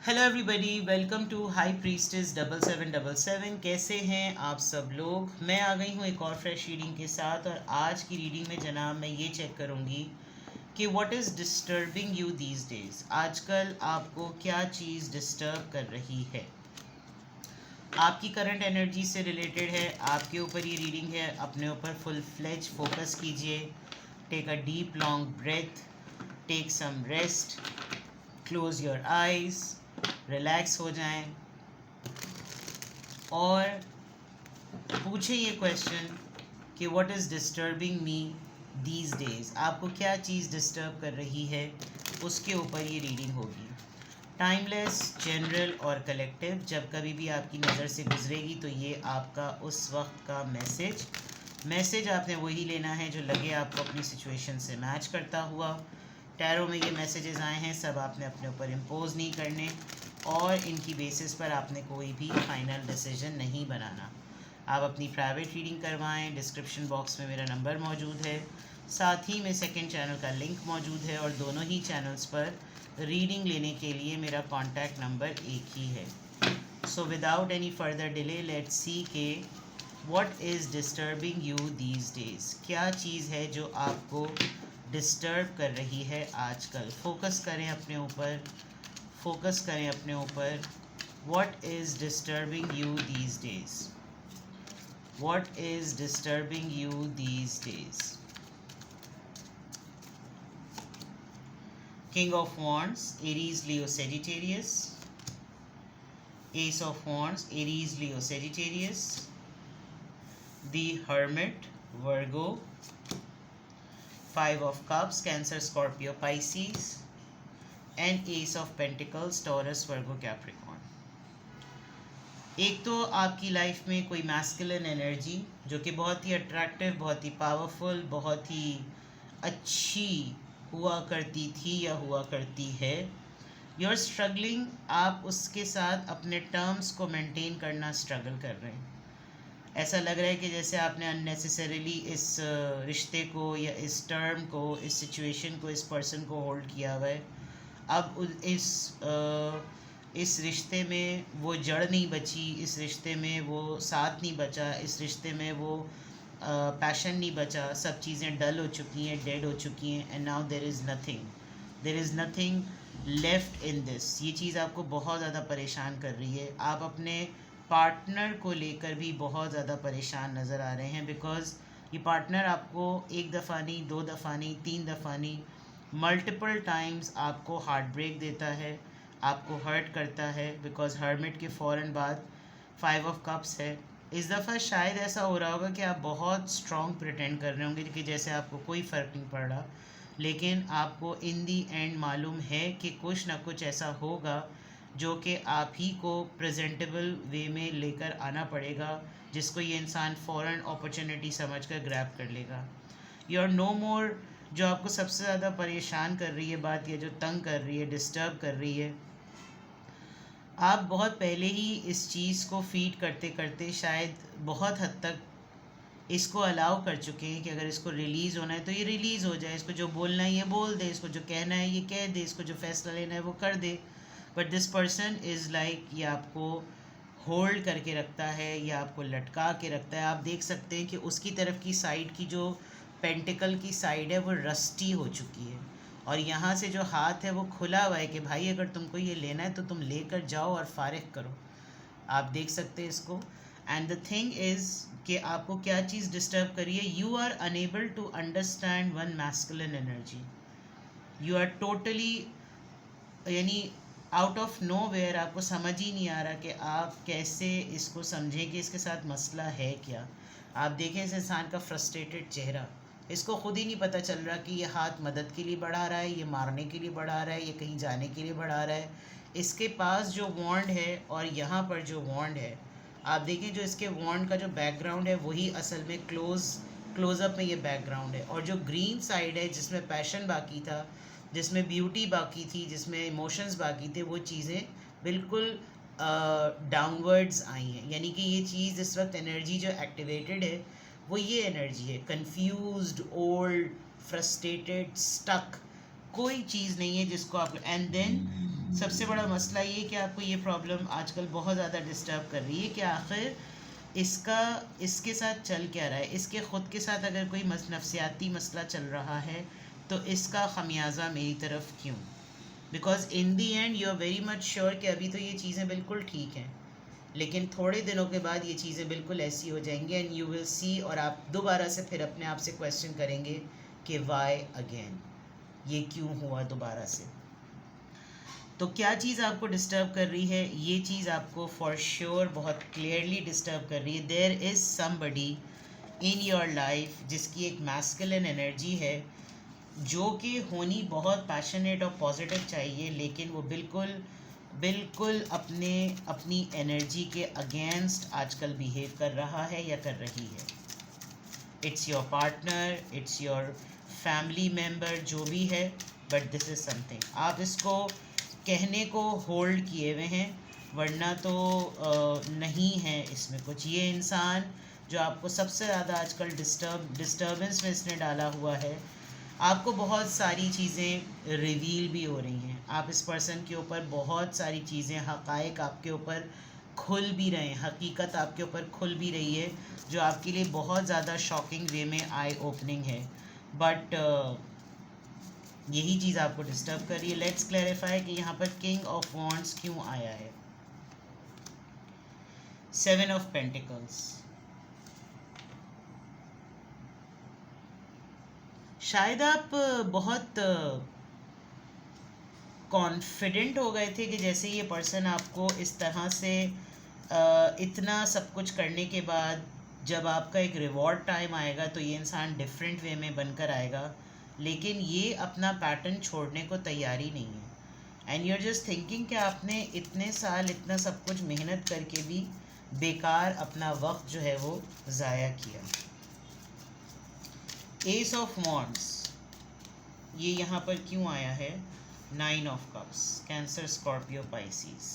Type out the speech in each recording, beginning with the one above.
Hello everybody, welcome to high priestess 7777। कैसे हैं आप सब लोग। मैं आ गई हूँ एक और फ्रेश रीडिंग के साथ, और आज की रीडिंग में जनाब मैं ये चेक करूँगी कि what is disturbing you these days. आजकल आपको क्या चीज़ डिस्टर्ब कर रही है, आपकी करंट एनर्जी से रिलेटेड है। आपके ऊपर ये रीडिंग है, अपने ऊपर फुल फ्लेज फोकस कीजिए। Take a deep long breath, take some rest, close your eyes, relax हो जाएं और पूछे ये क्वेश्चन कि what is disturbing me these days. आपको क्या चीज़ डिस्टर्ब कर रही है, उसके ऊपर ये रीडिंग होगी। टाइमलेस, जनरल और कलेक्टिव। जब कभी भी आपकी नज़र से गुजरेगी तो ये आपका उस वक्त का मैसेज आपने वही लेना है जो लगे आपको अपनी सिचुएशन से मैच करता हुआ। टैरो में ये मैसेजेस आए हैं, सब आपने अपने ऊपर इम्पोज नहीं करने, और इनकी बेसिस पर आपने कोई भी फाइनल डिसीजन नहीं बनाना। आप अपनी प्राइवेट रीडिंग करवाएं। डिस्क्रिप्शन बॉक्स में मेरा नंबर मौजूद है, साथ ही में सेकंड चैनल का लिंक मौजूद है, और दोनों ही चैनल्स पर रीडिंग लेने के लिए मेरा कॉन्टैक्ट नंबर एक ही है। So without any further delay let's see के what is disturbing you these days. क्या चीज़ है जो आपको डिस्टर्ब कर रही है आजकल। फोकस करें अपने ऊपर, फोकस करें अपने ऊपर। What is disturbing you these days, what is disturbing you these days. King of Wands, Aries, Leo, Sagittarius. Ace of Wands, Aries, Leo, Sagittarius. The Hermit, Virgo. Five of Cups, Cancer, Scorpio, Pisces. And Ace of Pentacles, Taurus, Virgo, Capricorn. एक तो आपकी life में कोई masculine energy जो कि बहुत ही attractive, बहुत ही powerful, बहुत ही अच्छी हुआ करती थी या हुआ करती है। यू आर स्ट्रगलिंग, आप उसके साथ अपने टर्म्स को मेंटेन करना स्ट्रगल कर रहे हैं। ऐसा लग रहा है कि जैसे आपने अननेसेसरीली इस रिश्ते को या इस टर्म को, इस सिचुएशन को, इस पर्सन को होल्ड किया हुआ है। अब इस रिश्ते में वो जड़ नहीं बची, इस रिश्ते में वो साथ नहीं बचा, इस रिश्ते में वो पैशन नहीं बचा। सब चीज़ें डल हो चुकी हैं, डेड हो चुकी हैं, and now there is nothing left in this. ये चीज़ आपको बहुत ज़्यादा परेशान कर रही है। आप अपने पार्टनर को लेकर भी बहुत ज़्यादा परेशान नज़र आ रहे हैं, बिकॉज़ ये पार्टनर आपको एक दफ़ा नहीं, दो दफ़ा नहीं, तीन दफ़ा नहीं, मल्टीपल टाइम्स आपको हार्ट ब्रेक देता है, आपको हर्ट करता है। बिकॉज़ हर्मिट के फ़ौरन बाद फाइव ऑफ कप्स है। इस दफ़ा शायद ऐसा हो रहा होगा कि आप बहुत स्ट्रॉन्ग प्रिटेंड कर रहे होंगे कि जैसे आपको कोई फ़र्क नहीं पड़ रहा, लेकिन आपको इन दी एंड मालूम है कि कुछ ना कुछ ऐसा होगा जो कि आप ही को प्रेजेंटेबल वे में लेकर आना पड़ेगा, जिसको ये इंसान फ़ौरन अपॉर्चुनिटी समझ कर ग्रैब कर लेगा। यू आर नो मोर। जो आपको सबसे ज़्यादा परेशान कर रही है बात, या जो तंग कर रही है, डिस्टर्ब कर रही है, आप बहुत पहले ही इस चीज़ को फीड करते करते शायद बहुत हद तक इसको अलाउ कर चुके हैं कि अगर इसको रिलीज़ होना है तो ये रिलीज़ हो जाए, इसको जो बोलना है ये बोल दे, इसको जो कहना है ये कह दे, इसको जो फैसला लेना है वो कर दे। But this person is like, ये आपको होल्ड करके रखता है, या आपको लटका के रखता है। आप देख सकते हैं कि उसकी तरफ की साइड की जो पेंटिकल की साइड है वो रस्टी हो चुकी है, और यहाँ से जो हाथ है वो खुला हुआ है कि भाई अगर तुमको ये लेना है तो तुम लेकर जाओ और फारिग करो। आप देख सकते हैं इसको। एंड द थिंग इज़ कि आपको क्या चीज़ डिस्टर्ब करी है। You are unable to understand one masculine energy. You are totally, यानी आउट ऑफ नो वेयर, आपको समझ ही नहीं आ रहा कि आप कैसे इसको समझें कि इसके साथ मसला है क्या। आप देखें इस इंसान का फ्रस्ट्रेटेड चेहरा, इसको खुद ही नहीं पता चल रहा कि ये हाथ मदद के लिए बढ़ा रहा है, ये मारने के लिए बढ़ा रहा है, ये कहीं जाने के लिए बढ़ा रहा है। इसके पास जो वॉन्ड है और यहाँ पर जो वॉन्ड है, आप देखें जो इसके वॉन्ड का जो बैकग्राउंड है वही असल में क्लोज़अप में ये बैकग्राउंड है, और जो ग्रीन साइड है जिसमें पैशन बाकी था, जिसमें ब्यूटी बाकी थी, जिसमें इमोशंस बाकी थे, वो चीज़ें बिल्कुल डाउनवर्ड्स आई हैं। यानी कि ये चीज़ इस वक्त एनर्जी जो एक्टिवेटेड है वो ये एनर्जी है, कंफ्यूज्ड, ओल्ड, फ्रस्ट्रेटेड, स्टक। कोई चीज़ नहीं है जिसको आप, एंड देन सबसे बड़ा मसला ये कि आपको ये प्रॉब्लम आजकल बहुत ज़्यादा डिस्टर्ब कर रही है कि आखिर इसका इसके साथ चल क्या रहा है। इसके ख़ुद के साथ अगर कोई नफसियाती मसला चल रहा है तो इसका खमियाजा मेरी तरफ क्यों? Because in the end you are very much sure कि अभी तो ये चीज़ें बिल्कुल ठीक हैं, लेकिन थोड़े दिनों के बाद ये चीज़ें बिल्कुल ऐसी हो जाएंगी एंड यू विल सी, और आप दोबारा से फिर अपने आप से क्वेश्चन करेंगे कि वाई अगेन, ये क्यों हुआ दोबारा से। तो क्या चीज़ आपको डिस्टर्ब कर रही है? ये चीज़ आपको फॉर श्योर बहुत क्लियरली डिस्टर्ब कर रही है। There is somebody in your life जिसकी एक मैस्कुलिन एनर्जी है, जो कि होनी बहुत पैशनेट और पॉजिटिव चाहिए, लेकिन वो बिल्कुल बिल्कुल अपनी एनर्जी के अगेंस्ट आजकल बिहेव कर रहा है या कर रही है। It's your partner, it's your family member, जो भी है, बट दिस इज़ समथिंग आप इसको कहने को होल्ड किए हुए हैं, वरना तो नहीं है इसमें कुछ। ये इंसान जो आपको सबसे ज़्यादा आजकल डिस्टर्बेंस में इसने डाला हुआ है, आपको बहुत सारी चीज़ें रिवील भी हो रही हैं। आप इस पर्सन के ऊपर बहुत सारी चीज़ें, हक़ाइक़ आपके ऊपर खुल भी रहे हैं, हकीकत आपके ऊपर खुल भी रही है, जो आपके लिए बहुत ज़्यादा शॉकिंग वे में आई ओपनिंग है। बट यही चीज़ आपको डिस्टर्ब कर रही है। लेट्स क्लैरिफाई कि यहाँ पर किंग ऑफ वॉन्ड्स क्यों आया है। 7 ऑफ पेंटिकल्स, शायद आप बहुत कॉन्फिडेंट हो गए थे कि जैसे ये पर्सन आपको इस तरह से इतना सब कुछ करने के बाद जब आपका एक रिवॉर्ड टाइम आएगा तो ये इंसान डिफरेंट वे में बनकर आएगा, लेकिन ये अपना पैटर्न छोड़ने को तैयारी नहीं है। And you are just thinking कि आपने इतने साल इतना सब कुछ मेहनत करके भी बेकार अपना वक्त जो है वो ज़ाया किया। एस ऑफ वॉन्ड्स, ये यहाँ पर क्यों आया है? 9 of cups, cancer, Scorpio, Pisces.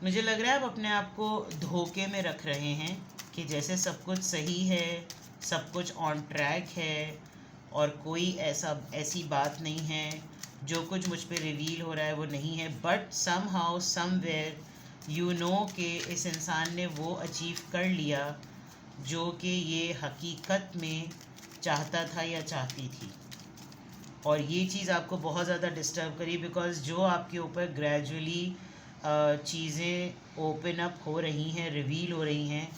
मुझे लग रहा है आप अपने आप को धोखे में रख रहे हैं कि जैसे सब कुछ सही है, सब कुछ ऑन ट्रैक है और कोई ऐसी बात नहीं है, जो कुछ मुझ पे रिवील हो रहा है वो नहीं है। But somehow somewhere you know कि इस इंसान ने वो अचीव कर लिया जो कि ये हकीकत में चाहता था या चाहती थी, और ये चीज़ आपको बहुत ज़्यादा डिस्टर्ब करी। बिकॉज़ जो आपके ऊपर ग्रेजुअली चीज़ें ओपन अप हो रही हैं, रिवील हो रही हैं,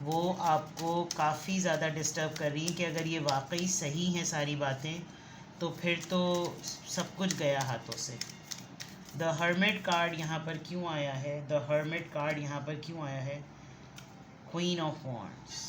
वो आपको काफ़ी ज़्यादा डिस्टर्ब कर रही हैं कि अगर ये वाकई सही हैं सारी बातें, तो फिर तो सब कुछ गया हाथों से। द हर्मिट कार्ड यहाँ पर क्यों आया है? द हर्मिट कार्ड यहाँ पर क्यों आया है? क्वीन ऑफ वॉन्ड्स,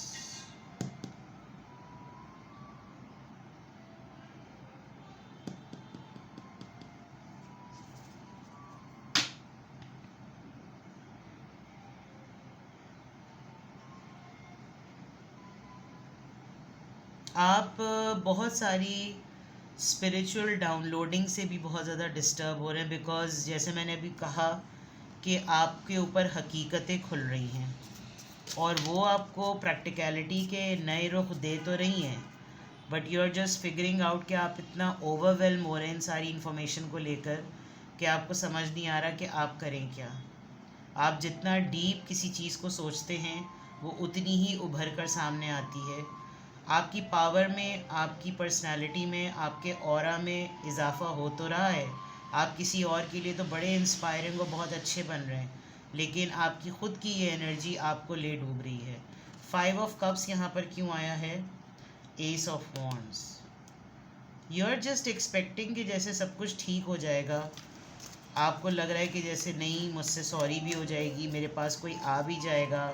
आप बहुत सारी स्पिरिचुअल डाउनलोडिंग से भी बहुत ज़्यादा डिस्टर्ब हो रहे हैं। बिकॉज़ जैसे मैंने अभी कहा कि आपके ऊपर हकीकतें खुल रही हैं और वो आपको प्रैक्टिकलिटी के नए रुख दे तो रही हैं, but you are just figuring out कि आप इतना ओवरवेलम हो रहे हैं इन सारी इन्फॉर्मेशन को लेकर कि आपको समझ नहीं आ रहा कि आप करें क्या। आप जितना डीप किसी चीज़ को सोचते हैं वो उतनी ही उभर कर सामने आती है। आपकी पावर में, आपकी पर्सनालिटी में, आपके ऑरा में इजाफा हो तो रहा है। आप किसी और के लिए तो बड़े इंस्पायरिंग और बहुत अच्छे बन रहे हैं, लेकिन आपकी ख़ुद की ये एनर्जी आपको ले डूब रही है। 5 ऑफ कप्स यहाँ पर क्यों आया है? Ace of wands, you are just expecting कि जैसे सब कुछ ठीक हो जाएगा। आपको लग रहा है कि जैसे नहीं, मुझसे सॉरी भी हो जाएगी, मेरे पास कोई आ भी जाएगा।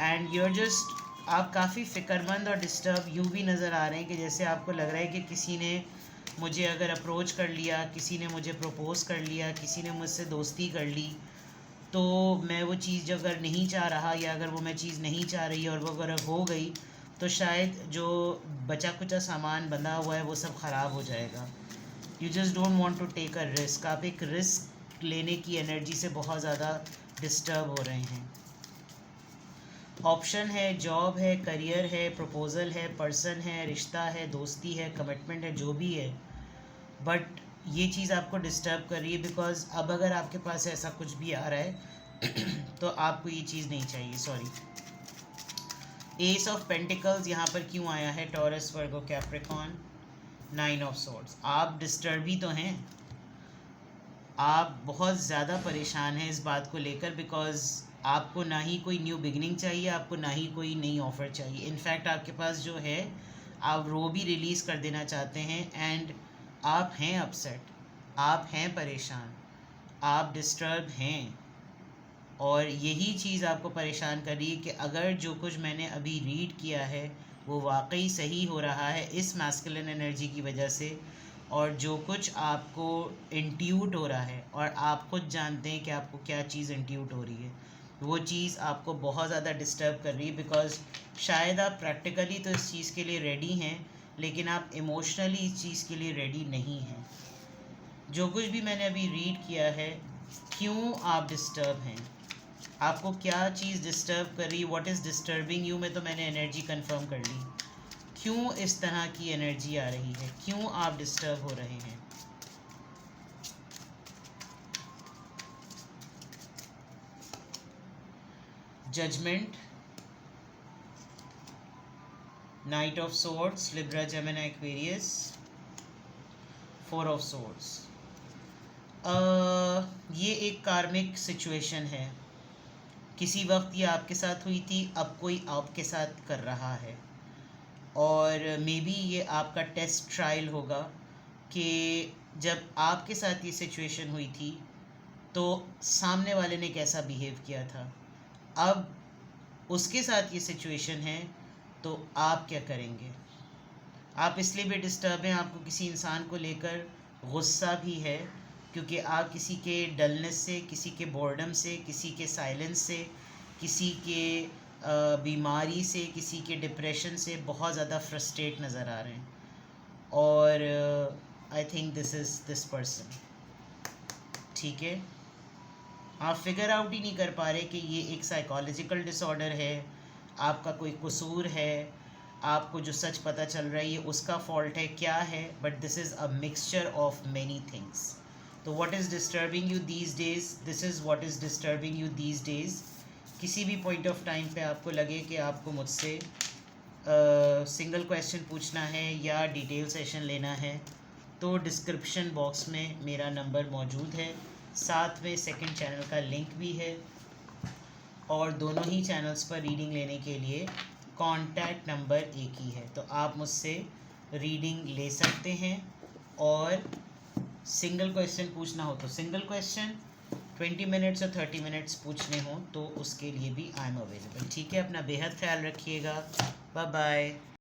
एंड यू आर जस्ट, आप काफ़ी फ़िक्रमंद और डिस्टर्ब यूँ भी नज़र आ रहे हैं कि जैसे आपको लग रहा है कि किसी ने मुझे अगर अप्रोच कर लिया, किसी ने मुझे प्रपोज़ कर लिया, किसी ने मुझसे दोस्ती कर ली, तो मैं वो चीज़ अगर नहीं चाह रहा या अगर वो मैं चीज़ नहीं चाह रही और वो अगर हो गई तो शायद जो बचा कुचा सामान बंधा हुआ है वो सब ख़राब हो जाएगा। You just don't want to take a risk. आप एक रिस्क लेने की एनर्जी से बहुत ज़्यादा डिस्टर्ब हो रहे हैं। ऑप्शन है, जॉब है, करियर है, प्रपोजल है, पर्सन है, रिश्ता है, दोस्ती है, कमिटमेंट है, जो भी है, बट ये चीज़ आपको डिस्टर्ब कर रही है बिकॉज अब अगर आपके पास ऐसा कुछ भी आ रहा है तो आपको ये चीज़ नहीं चाहिए. सॉरी. एस ऑफ पेंटिकल्स यहाँ पर क्यों आया है? Taurus, Virgo, Capricorn, 9 of swords. आप डिस्टर्ब ही तो हैं, आप बहुत ज़्यादा परेशान हैं इस बात को लेकर बिकॉज आपको ना ही कोई न्यू बिगनिंग चाहिए, आपको ना ही कोई नई ऑफ़र चाहिए. इनफैक्ट आपके पास जो है आप वो भी रिलीज़ कर देना चाहते हैं एंड आप हैं अपसेट, आप हैं परेशान, आप डिस्टर्ब हैं. और यही चीज़ आपको परेशान कर रही है कि अगर जो कुछ मैंने अभी रीड किया है वो वाकई सही हो रहा है इस मैस्कुलिन एनर्जी की वजह से, और जो कुछ आपको इंट्यूट हो रहा है और आप खुद जानते हैं कि आपको क्या चीज़ इंट्यूट हो रही है, वो चीज़ आपको बहुत ज़्यादा डिस्टर्ब कर रही है बिकॉज शायद आप प्रैक्टिकली तो इस चीज़ के लिए रेडी हैं लेकिन आप इमोशनली इस चीज़ के लिए रेडी नहीं हैं. जो कुछ भी मैंने अभी रीड किया है, क्यों आप डिस्टर्ब हैं, आपको क्या चीज़ डिस्टर्ब कर रही है, व्हाट इज़ डिस्टर्बिंग यू में तो मैंने एनर्जी कंफर्म कर ली. क्यों इस तरह की एनर्जी आ रही है, क्यों आप डिस्टर्ब हो रहे हैं? Judgement, knight of swords, Libra, Gemini, Aquarius, 4 of swords. ये एक कार्मिक सिचुएशन है. किसी वक्त ये आपके साथ हुई थी, अब कोई आपके साथ कर रहा है, और मे बी ये आपका टेस्ट ट्रायल होगा कि जब आपके साथ ये सिचुएशन हुई थी तो सामने वाले ने कैसा बिहेव किया था. अब उसके साथ ये सिचुएशन है तो आप क्या करेंगे. आप इसलिए भी डिस्टर्ब हैं, आपको किसी इंसान को लेकर गुस्सा भी है क्योंकि आप किसी के डलनेस से, किसी के बोर्डम से, किसी के साइलेंस से, किसी के बीमारी से, किसी के डिप्रेशन से बहुत ज़्यादा फ्रस्ट्रेट नज़र आ रहे हैं. और I think this is this person. ठीक है, आप फिगर आउट ही नहीं कर पा रहे कि ये एक साइकोलॉजिकल डिसऑर्डर है, आपका कोई कसूर है, आपको जो सच पता चल रहा है ये उसका फॉल्ट है, क्या है, but this is a mixture of many things. तो what is disturbing you these days, this is what is disturbing you these days. किसी भी पॉइंट ऑफ टाइम पे आपको लगे कि आपको मुझसे सिंगल क्वेश्चन पूछना है या डिटेल सेशन लेना है तो डिस्क्रिप्शन बॉक्स में मेरा नंबर मौजूद है, साथ में सेकंड चैनल का लिंक भी है, और दोनों ही चैनल्स पर रीडिंग लेने के लिए कॉन्टैक्ट नंबर एक ही है. तो आप मुझसे रीडिंग ले सकते हैं, और सिंगल क्वेश्चन पूछना हो तो सिंगल क्वेश्चन, 20 मिनट्स और 30 मिनट्स पूछने हो तो उसके लिए भी आई एम अवेलेबल. ठीक है, अपना बेहद ख्याल रखिएगा. Bye bye.